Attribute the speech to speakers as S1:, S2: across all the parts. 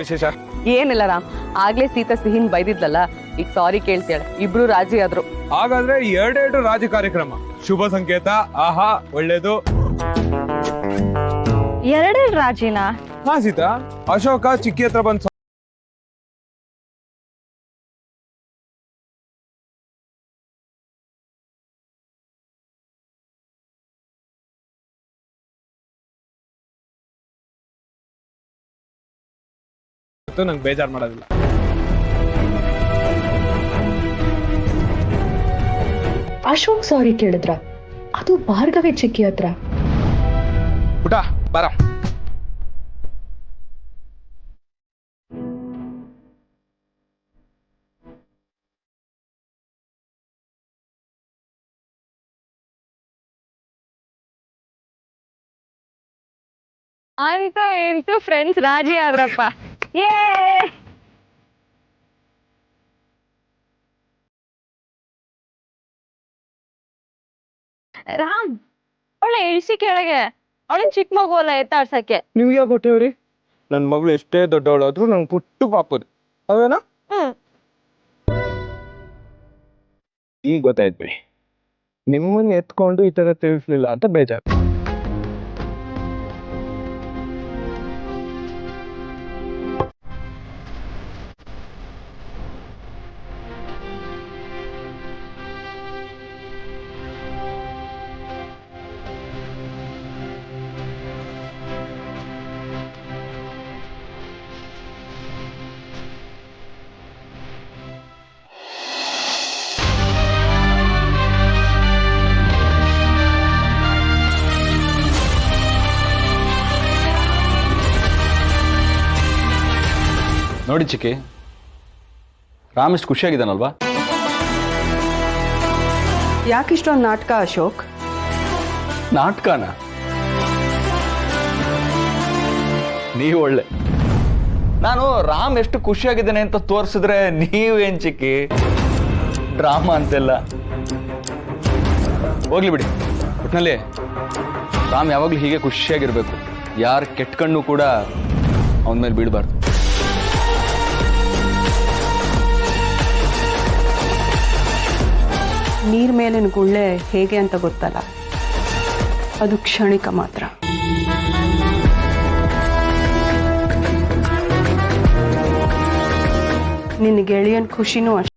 S1: ವಿಶೇಷ?
S2: ಏನಿಲ್ಲ ರಾಮ್, ಆಗ್ಲೇ ಸೀತಾ ಸಿಹಿನ್ ಬೈದಿದ್ಲಲ್ಲ, ಈಗ ಸಾರಿ ಕೇಳ್ತಾಳೆ. ಇಬ್ರು ರಾಜಿ ಆದ್ರು.
S1: ಹಾಗಾದ್ರೆ ಎರಡೆರಡು ರಾಜಿ ಕಾರ್ಯಕ್ರಮ, ಶುಭ ಸಂಕೇತ. ಆಹಾ, ಒಳ್ಳೇದು.
S3: ಎರಡೆರಡು ರಾಜಿನಾ?
S1: ಹಾ ಸೀತಾ, ಅಶೋಕ ಚಿಕ್ಕಿ ಹತ್ರ ಬಂದ್ ನಂಗೆ ಬೇಜಾರ್ ಮಾಡೋದಿಲ್ಲ.
S4: ಅಶೋಕ್ ಸಾರಿ ಕೇಳಿದ್ರ? ಅದು ಭಾರ್ಗವಿ ಚಿಕ್ಕಿ ಹತ್ರ.
S1: ಪುಟ ಬರ.
S3: ಅಂತ ಹೇಳ್ತು ಫ್ರೆಂಡ್ಸ್ ರಾಜಿ ಆದ್ರಪ್ಪ. ಏ ರಾಮ್, ಒಳ್ಳೆ ಇಳಿಸಿ ಕೆಳಗೆ. ಅವಳಿನ್ ಚಿಕ್ಕ ಮಗು ಅಲ್ಲ ಎತ್ತಾಡ್ಸಕ್ಕೆ.
S1: ನಿಮ್ಗೆ ಯಾಕೆ ಕೊಟ್ಟೇವ್ರಿ? ನನ್ನ ಮಗಳು ಎಷ್ಟೇ ದೊಡ್ಡವಳಾದ್ರೂ ನಂಗೆ ಪುಟ್ಟು ಪಾಪದು ಅವೇನಾ? ಈಗ ಗೊತ್ತಾಯ್ತು ಬಿಡಿ, ನಿಮ್ಮನ್ನ ಎತ್ಕೊಂಡು ಈ ತರ ತಿಳಿಸ್ಲಿಲ್ಲ ಅಂತ ಬೇಜಾರು.
S5: ನೋಡಿ ಚಿಕ್ಕಿ, ರಾಮ್ ಎಷ್ಟು ಖುಷಿಯಾಗಿದ್ದಾನಲ್ವಾ?
S2: ಯಾಕಿಷ್ಟೊಂದು ನಾಟಕ ಅಶೋಕ್?
S5: ನಾಟಕನ? ನೀವು ಒಳ್ಳೆ. ನಾನು ರಾಮ್ ಎಷ್ಟು ಖುಷಿಯಾಗಿದ್ದಾನೆ ಅಂತ ತೋರಿಸಿದ್ರೆ ನೀವೇನ್ ಚಿಕ್ಕಿ ಡ್ರಾಮಾ ಅಂತೆಲ್ಲ. ಹೋಗ್ಲಿ ಬಿಡಿ. ಒಟ್ಟಿನಲ್ಲಿ ರಾಮ್ ಯಾವಾಗಲೂ ಹೀಗೆ ಖುಷಿಯಾಗಿರ್ಬೇಕು. ಯಾರು ಕೆಟ್ಟ ಕಣ್ಣು ಕೂಡ ಅವನ ಮೇಲೆ ಬೀಳಬಾರ್ದು.
S2: ನೀರ್ ಮೇಲಿನ ಗುಳ್ಳೆ ಹೇಗೆ ಅಂತ ಗೊತ್ತಲ್ಲ, ಅದು ಕ್ಷಣಿಕ ಮಾತ್ರ. ನಿನ್ನ ಗೆಳೆಯನ್ ಖುಷಿನೂ ಅಷ್ಟೇ.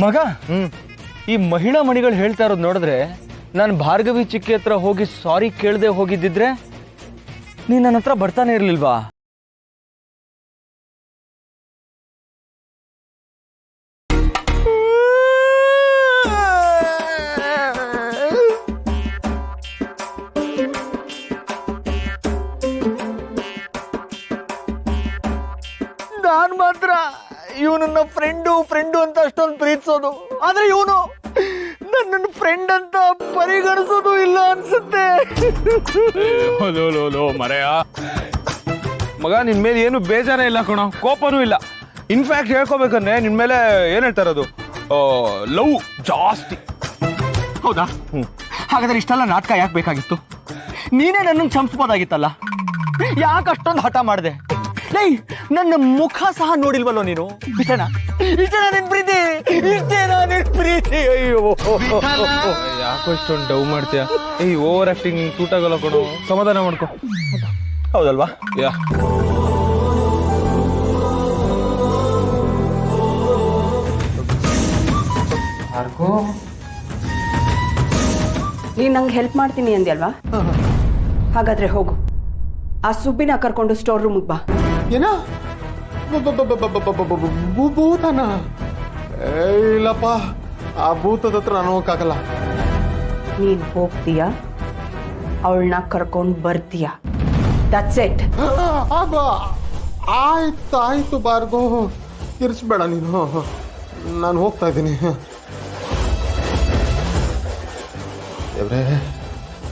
S5: ಮಗ, ಈ ಮಹಿಳಾ ಮಣಿಗಳು ಹೇಳ್ತಾ ಇರೋದು ನೋಡಿದ್ರೆ, ನಾನು ಭಾರ್ಗವಿ ಚಿಕ್ಕಿ ಹತ್ರ ಹೋಗಿ ಸಾರಿ ಕೇಳದೆ ಹೋಗಿದ್ದಿದ್ರೆ ನೀನ್ ನನ್ನ ಹತ್ರ ಬರ್ತಾನೆ ಇರ್ಲಿಲ್ವಾ? ನಾನ್ ಮಾತ್ರ ಇವನನ್ನ ಫ್ರೆಂಡು ಅಂತ ಅಷ್ಟೊಂದು ಪ್ರೀತಿಸೋದು, ಆದ್ರೆ ಇವನು ನನ್ನ ಫ್ರೆಂಡ್ ಅಂತ ಪರಿಗಣಿಸೋದು ಇಲ್ಲ ಅನ್ಸುತ್ತೆ.
S1: ಮರೆಯ ಮಗ, ನಿನ್ ಮೇಲೆ ಏನು ಬೇಜಾರೇ ಇಲ್ಲ ಕಣೋ, ಕೋಪನೂ ಇಲ್ಲ. ಇನ್ಫ್ಯಾಕ್ಟ್ ಹೇಳ್ಕೋಬೇಕಂದ್ರೆ ನಿನ್ ಮೇಲೆ ಏನ್ ಹೇಳ್ತಾ ಇರೋದು, ಲವ್ ಜಾಸ್ತಿ.
S5: ಹೌದಾ? ಹಾಗಾದ್ರೆ ಇಷ್ಟೆಲ್ಲ ನಾಟಕ ಯಾಕೆ ಬೇಕಾಗಿತ್ತು? ನೀನೇ ನನ್ನನ್ನು ಚಂಪಿಸ್ಬೋದಾಗಿತ್ತಲ್ಲ. ಯಾಕೆ ಅಷ್ಟೊಂದು ಹಠ ಮಾಡಿದೆ? ಲೈ, ನನ್ನ ಮುಖ ಸಹ ನೋಡಿಲ್ವಲ್ಲೋ ನೀನು? ಇಷ್ಟೇನಾ ನಿನ್ ಪ್ರೀತಿ? ಇಷ್ಟೇನಾ ನಿನ್ ಪ್ರೀತಿ? ಅಯ್ಯೋ,
S1: ಯಾಕೋ ಇಷ್ಟೊಂದು ಡವ್ ಮಾಡ್ತೀಯ? ಓವರ್ ಆಕ್ಟಿಂಗ್ ನಿಂಗೆ ಸೂಟ್ ಆಗಲ್ಲ ಕೊಡು, ಸಮಾಧಾನ ಮಾಡ್ಕೊ.
S5: ಹೌದಲ್ವಾ?
S1: ಯಾ
S2: ನೀನ್ ನಂಗೆ ಹೆಲ್ಪ್ ಮಾಡ್ತೀನಿ ಅಂದ್ಯಲ್ವಾ? ಹಾಗಾದ್ರೆ ಹೋಗು, ಆ ಸುಬ್ಬಿನ ಕರ್ಕೊಂಡು ಸ್ಟೋರ್ ರೂಮ್ಗೆ ಬಾ.
S6: ಏನ ಭೂತನ? ಇಲ್ಲಪ್ಪ, ಆ ಭೂತದ ಹತ್ರ ನಾನು ಹೋಗಕ್ಕಾಗಲ್ಲ.
S2: ನೀನ್ ಹೋಗ್ತೀಯ, ಅವಳನ್ನ ಕರ್ಕೊಂಡು ಬರ್ತೀಯ. That's it.
S6: ಆಯ್ತು ಭಾರ್ಗೋ, ತಿರ್ಸ್ಬೇಡ ನೀನು, ನಾನು ಹೋಗ್ತಾ ಇದ್ದೀನಿ.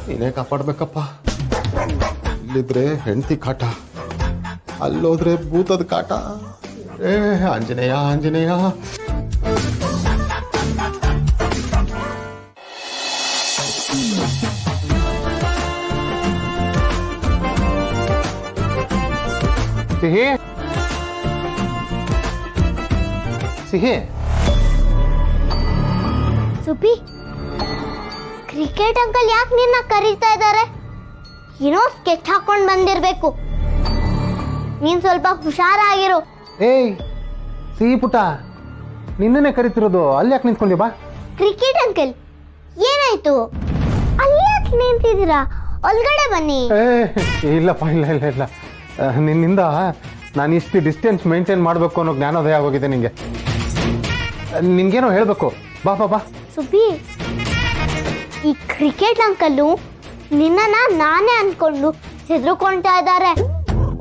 S6: ನೀನೇ ಕಾಪಾಡ್ಬೇಕಪ್ಪ. ಇಲ್ಲಿದ್ರೆ ಹೆಂಡತಿ ಕಾಟ, ಅಲ್ಲೋದ್ರೆ ಭೂತದ ಕಾಟ. ಏ ಆಂಜನೇಯ ಆಂಜನೇಯ. ಸಿಹಿ ಸಿಹಿ.
S7: ಸುಬ್ಬಿ, ಕ್ರಿಕೆಟ್ ಅಂಕಲ್ ಯಾಕೆ ನಿನ್ನ ಕರೀತಾ ಇದ್ದಾರೆ? ಏನೋ ಸ್ಕೆಚ್ ಹಾಕೊಂಡು ಬಂದಿರ್ಬೇಕು. ನೀನ್ ಸ್ವಲ್ಪ ಹುಷಾರಾಗಿರು.
S6: ಏಯ್ ಸಿಹಿ ಪುಟ್ಟ, ನಿನ್ನನ್ನೇ ಕರಿತಿರೋದು. ಅಲ್ಲಿ ಯಾಕೆ ನಿಂತ್ಕೊಂಡಿ? ಬಾ.
S7: ಕ್ರಿಕೆಟ್ ಅಂಕಲ್, ಏನಾಯ್ತು? ಅಲ್ಲಿ ಯಾಕೆ ನಿಂತಿದ್ದೀರಾ? ಒಳಗಡೆ ಬನ್ನಿ.
S6: ಏ ಇಲ್ಲಪ್ಪ, ಇಲ್ಲ ಇಲ್ಲ ಇಲ್ಲ. ನಿನ್ನಿಂದ ನಾನು ಇಷ್ಟು ಡಿಸ್ಟೆನ್ಸ್ ಮೇಂಟೈನ್ ಮಾಡಬೇಕು ಅನ್ನೋ ಜ್ಞಾನೋದಯ ಆಗೋಗಿದೆ ನಿಂಗೆ. ನಿನ್ಗೇನೋ ಹೇಳಬೇಕು. ಬಾ ಬಾ ಬಾ.
S7: ಸುಬ್ಬಿ, ಈ ಕ್ರಿಕೆಟ್ ಅಂಕಲ್ಲು ನಿನ್ನನ್ನ ನಾನೇ ಅನ್ಕೊಂಡು ಹೆದರ್ಕೊಂತಾ ಇದ್ದಾರೆ.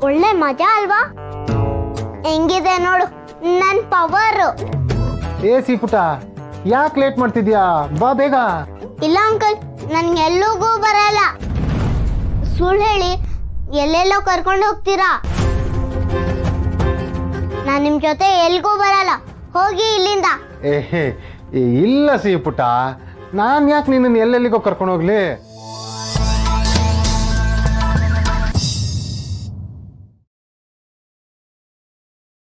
S7: ಒಳ್ಳೆ ಮಜಾ ಅಲ್ವಾ? ಹೆಂಗಿದೆ ನೋಡು ನನ್ ಪವರ್.
S6: ಏ ಸಿ ಪುಟ, ಯಾಕೆ ಲೇಟ್ ಮಾಡ್ತಿದ್ಯಾ? ಬಾ ಬೇಗ.
S7: ಇಲ್ಲ ಅಂಕಲ್, ನನ್ಗೆ ಎಲ್ಲಿಗೂ ಬರಲ್ಲ. ಸುಳ್ಳು ಹೇಳಿ ಎಲ್ಲೆಲ್ಲೋ ಕರ್ಕೊಂಡು ಹೋಗ್ತೀರಾ. ನಾನ್ ನಿಮ್ ಜೊತೆ ಎಲ್ಗೂ ಬರಲ್ಲ. ಹೋಗಿ ಇಲ್ಲಿಂದ.
S6: ಏ ಇಲ್ಲ ಸಿ ಪುಟ, ನಾನು ಯಾಕೆ ನಿನ್ನನ್ನು ಎಲ್ಲೆಲ್ಲಿಗೋ ಕರ್ಕೊಂಡು ಹೋಗ್ಲಿ?